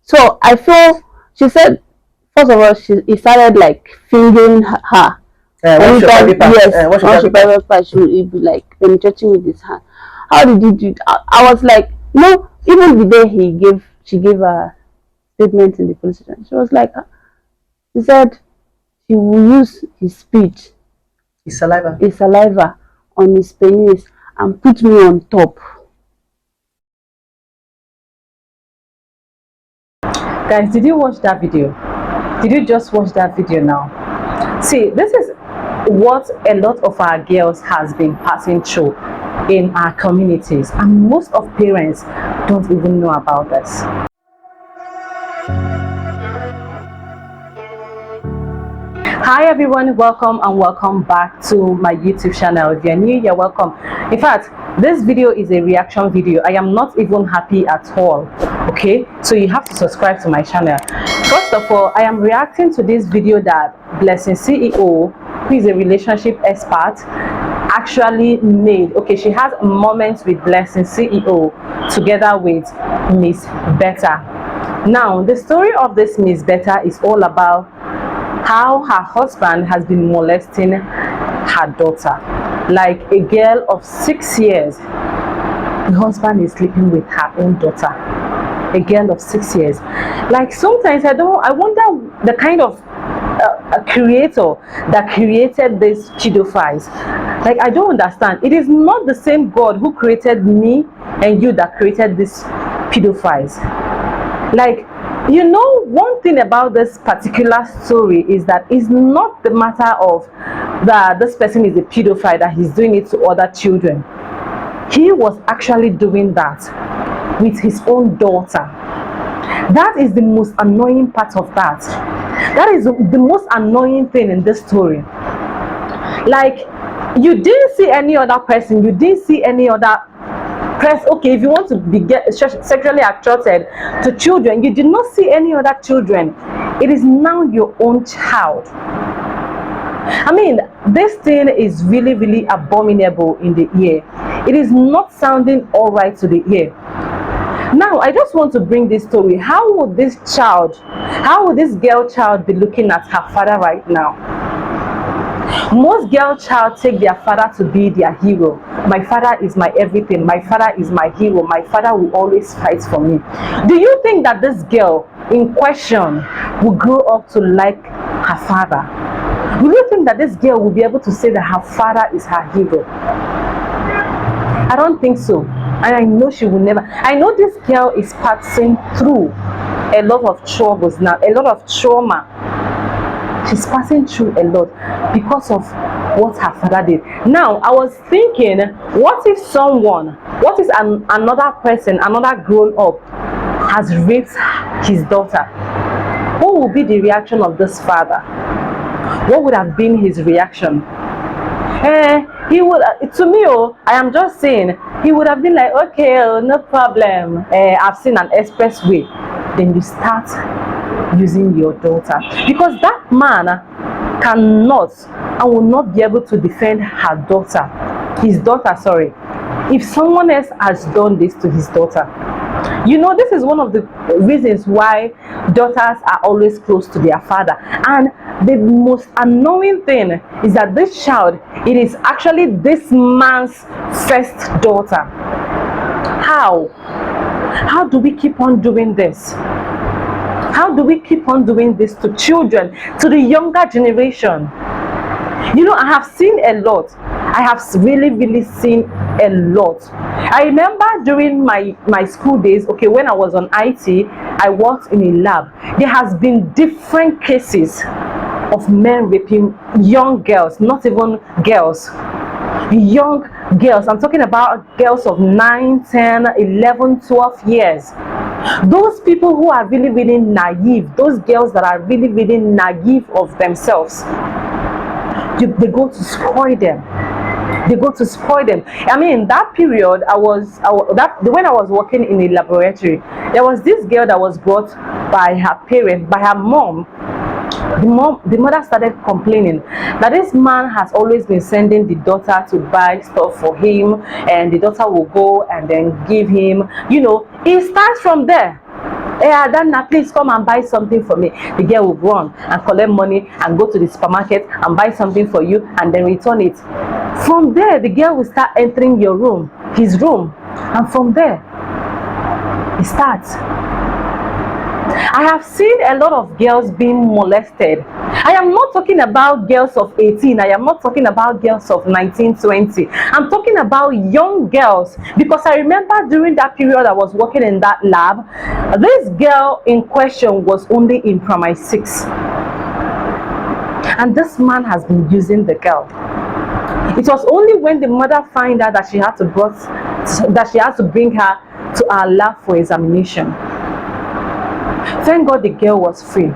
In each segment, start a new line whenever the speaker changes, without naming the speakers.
So I feel, she said, first of all, he started like fingering her.
What's your private part?
Yes,
What's your
once your
private part?
private part, she will be like penetrating with his hand. How did you do it? I was like, no, even the day she gave a statement in the police station, she was like, he said he will use his speech, his saliva on his penis and put me on top.
Guys, did you watch that video? Did you just watch that video now? See, this is what a lot of our girls has been passing through in our communities, and most of parents don't even know about this. Hi everyone, welcome and welcome back to my YouTube channel. If you're new, you're welcome. In fact, this video is a reaction video. I am not even happy at all. Okay, so you have to subscribe to my channel. First of all, I am reacting to this video that Blessing CEO, who is a relationship expert, actually made. Okay, she has moments with Blessing CEO together with Miss Betta. Now, the story of this Miss Betta is all about how her husband has been molesting her daughter. Like a girl of 6 years, the husband is sleeping with her own daughter. A girl of 6 years. Like sometimes I wonder the kind of creator that created these pedophiles. Like, I don't understand. It is not the same God who created me and you that created these pedophiles. Like, you know, one thing about this particular story is that it's not the matter of that this person is a pedophile, that he's doing it to other children. He was actually doing that with his own daughter. That is the most annoying part of that. That is the most annoying thing in this story. Like, you didn't see any other person, you didn't see any other person. Okay, if you want to be sexually attracted to children, you did not see any other children. It is now your own child. I mean, this thing is really, really abominable in the ear. It is not sounding all right to the ear. Now, I just want to bring this story. How would this girl child be looking at her father right now? Most girl child take their father to be their hero. My father is my everything. My father is my hero. My father will always fight for me. Do you think that this girl in question will grow up to like her father? Do you think that this girl will be able to say that her father is her hero? I don't think so. And I know she will never. I know this girl is passing through a lot of troubles now, a lot of trauma. She's passing through a lot because of what her father did. Now, I was thinking, what if another person, another grown-up has raped his daughter? What would be the reaction of this father? What would have been his reaction? He would, to me, I am just saying, he would have been like, okay, no problem. I've seen an expressway. Then you start using your daughter, because that man cannot and will not be able to defend his daughter, sorry, if someone else has done this to his daughter. You know, this is one of the reasons why daughters are always close to their father. And the most annoying thing is that this child, it is actually this man's first daughter. How do we keep on doing this? How do we keep on doing this to children, to the younger generation? You know, I have seen a lot. I have really, really seen a lot. I remember during my school days, okay, when I was on IT, I worked in a lab. There has been different cases of men raping young girls, not even girls. Young girls. I'm talking about girls of 9, 10, 11, 12 years. Those people who are really, really naive, those girls that are really, really naive of themselves, they go to spoil them. They go to spoil them. I mean, that period, when I was working in a laboratory, there was this girl that was brought by her parents, by her mom. The mother started complaining that this man has always been sending the daughter to buy stuff for him, and the daughter will go and then give him, you know, it starts from there. Hey Adana, please come and buy something for me. The girl will run and collect money and go to the supermarket and buy something for you and then return it. From there, the girl will start entering your room, his room, and from there it starts. I have seen a lot of girls being molested. I am not talking about girls of 18. I am not talking about girls of 19, 20. I'm talking about young girls, because I remember during that period I was working in that lab, this girl in question was only in primary 6. And this man has been using the girl. It was only when the mother found out that she had to bring her to our lab for examination. Thank God the girl was free.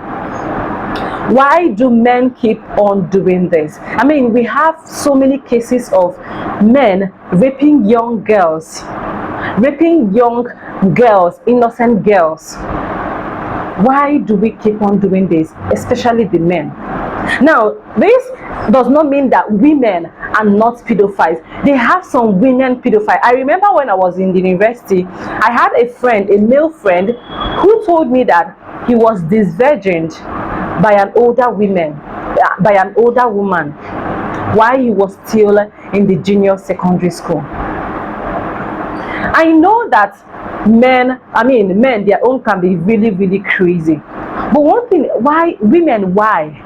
Why do men keep on doing this? I mean, we have so many cases of men raping young girls, innocent girls. Why do we keep on doing this, especially the men? Now, this does not mean that women are not pedophiles. They have some women pedophiles. I remember when I was in the university, I had a friend, a male friend, who told me that he was disvirgined by an older woman while he was still in the junior secondary school. I know that men, their own can be really, really crazy. But one thing, why women? Why?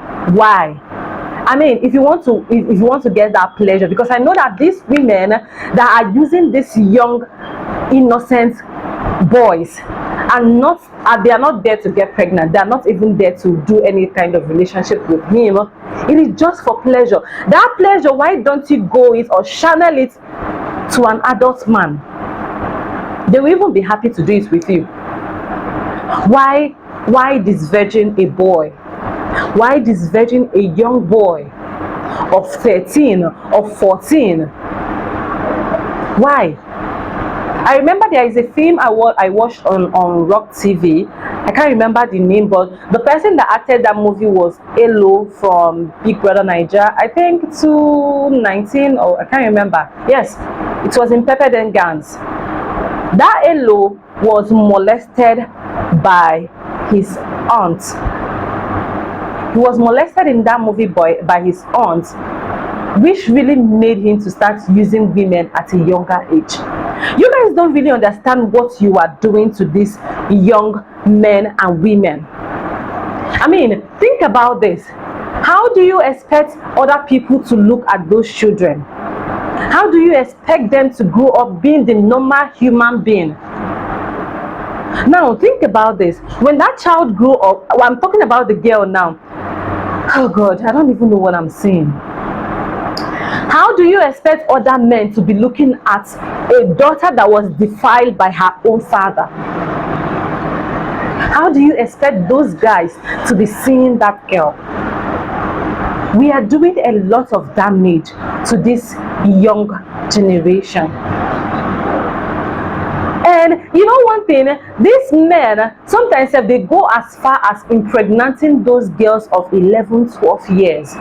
I mean, if you want to get that pleasure, because I know that these women that are using these young, innocent boys they are not there to get pregnant. They are not even there to do any kind of relationship with him. It is just for pleasure. That pleasure, why don't you go it or channel it to an adult man? They will even be happy to do it with you. Why disvirgin a boy? Why disvirgin a young boy of 13 or 14? Why? I remember there is a film I watched on Rock TV. I can't remember the name, but the person that acted that movie was Elo from Big Brother Niger. I think 2019, or I can't remember. Yes, it was in Pepper Den Gans. That Elo was molested by his aunt. He was molested in that movie by his aunt, which really made him to start using women at a younger age. You guys don't really understand what you are doing to these young men and women. I mean, think about this. How do you expect other people to look at those children? How do you expect them to grow up being the normal human being? Now, think about this. When that child grew up, I'm talking about the girl now. Oh God, I don't even know what I'm saying. How do you expect other men to be looking at a daughter that was defiled by her own father? How do you expect those guys to be seeing that girl? We are doing a lot of damage to this young generation. And you know one thing, these men, sometimes they go as far as impregnating those girls of 11, 12 years.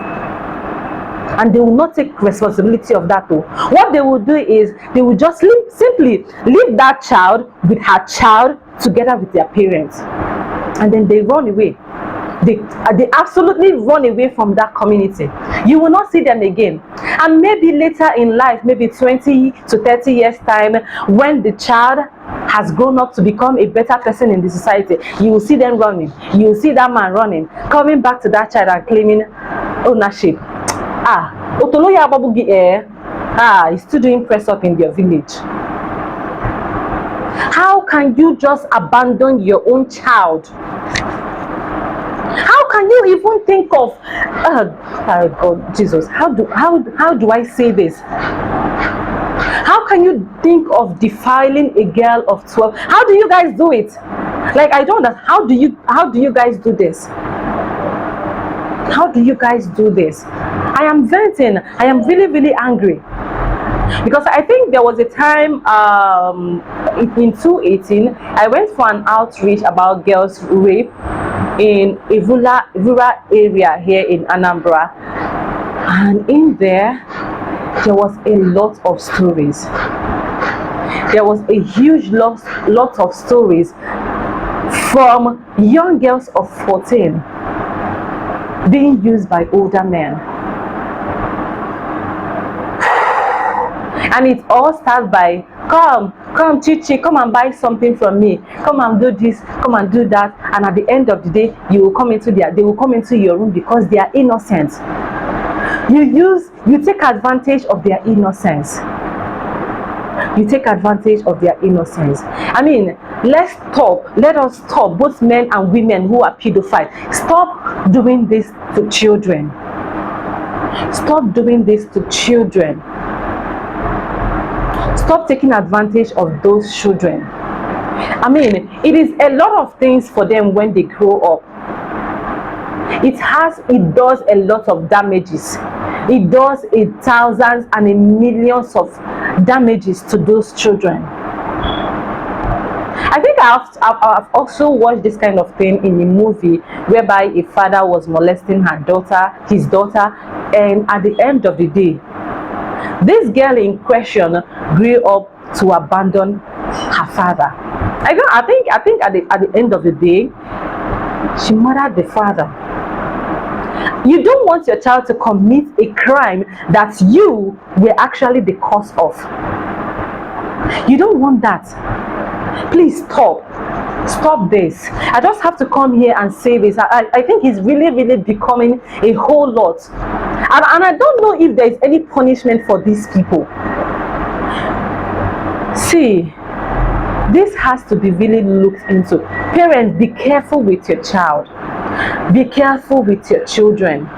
And they will not take responsibility of that though. What they will do is, they will just simply leave that child with her child together with their parents. And then they run away. They absolutely run away from that community. You will not see them again. And maybe later in life, maybe 20 to 30 years time, when the child has grown up to become a better person in the society, you will see them running. You will see that man running, coming back to that child and claiming ownership. Otoloya Babugi is still doing press up in their village. How can you just abandon your own child? How can you even think of God, Jesus, how do I say this? How can you think of defiling a girl of 12? How do you guys do it? Like, I don't know. How do you guys do this? How do you guys do this? I am venting. I am really, really angry. Because I think there was a time in 2018, I went for an outreach about girls rape in a rural area here in Anambra. And in there was a lot of stories. There was a huge lot of stories from young girls of 14 being used by older men. And it all starts by, come Chichi, come and buy something from me, come and do this, come and do that. And at the end of the day, they will come into your room because they are innocent. You take advantage of their innocence. You take advantage of their innocence. I mean, let us stop, both men and women who are pedophiles. Stop doing this to children. Stop doing this to children. Stop taking advantage of those children. I mean, it is a lot of things for them when they grow up. It does a lot of damages. It does thousands and millions of damages to those children. I think I've also watched this kind of thing in a movie whereby a father was molesting his daughter, and at the end of the day, this girl in question grew up to abandon her father. I think at the end of the day, she murdered the father. You don't want your child to commit a crime that you were actually the cause of. You don't want that. Please stop this. I just have to come here and say this. I think it's really becoming a whole lot, and I don't know if there is any punishment for these people. See, this has to be really looked into. Parents, be careful with your child. Be careful with your children.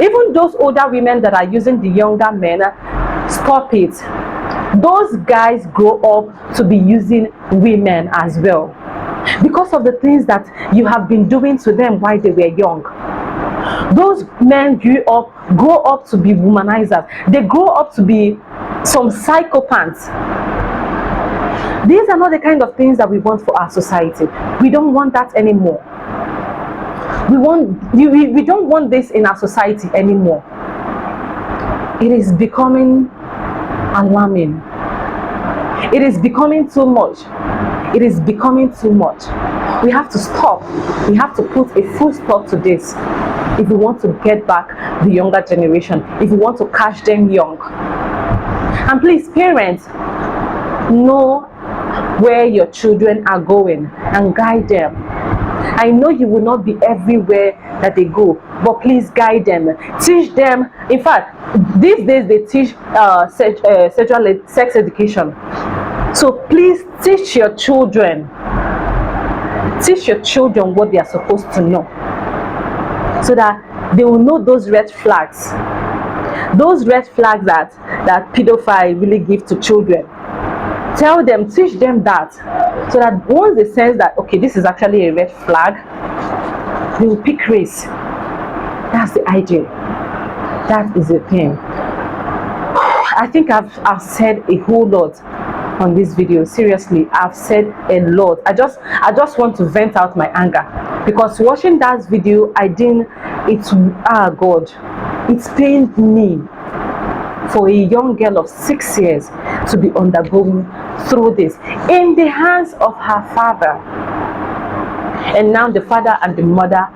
Even those older women that are using the younger men, stop it. Those guys grow up to be using women as well, because of the things that you have been doing to them while they were young. Those men grow up to be womanizers. They grow up to be some psychopaths. These are not the kind of things that we want for our society. We don't want that anymore. We don't want this in our society anymore. It is becoming alarming. It is becoming too much. It is becoming too much. We have to stop. We have to put a full stop to this if we want to get back the younger generation, if we want to catch them young. And please, parents, know where your children are going and guide them. I know you will not be everywhere that they go, but please guide them, teach them. In fact, these days they teach sex education. So please teach your children what they are supposed to know, so that they will know those red flags that pedophiles really give to children. Tell them, teach them that, so that once they sense that, okay, this is actually a red flag, they will pick race. That's the idea. That is the thing. I think I've said a whole lot on this video. Seriously, I've said a lot. I just want to vent out my anger, because watching that video, God, it's pained me for a young girl of 6 years to be undergoing through this in the hands of her father. And now the father and the mother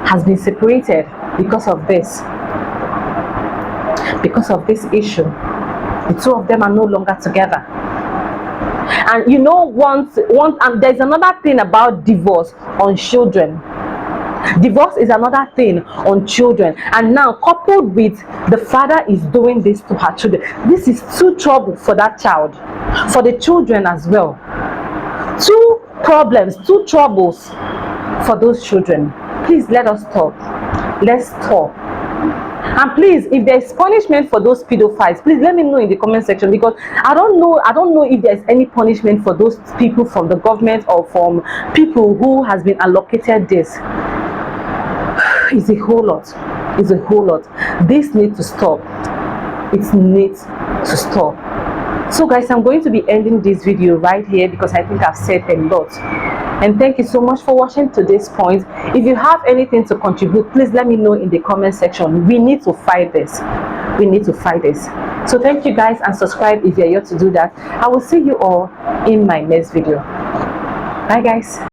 has been separated because of this issue. The two of them are no longer together. And you know, and there's another thing about divorce on children. Divorce is another thing on children, and now coupled with the father is doing this to her children, this is too trouble for that child, for the children as well. Two problems, two troubles for those children. Please let us stop. Let's stop. And please, if there's punishment for those pedophiles, please let me know in the comment section, because I don't know if there's any punishment for those people from the government or from people who has been allocated this. It's a whole lot. It's a whole lot. This needs to stop. It needs to stop. So guys, I'm going to be ending this video right here, because I think I've said a lot. And thank you so much for watching to this point. If you have anything to contribute, please let me know in the comment section. We need to fight this. We need to fight this. So thank you guys, and subscribe if you're here to do that. I will see you all in my next video. Bye guys.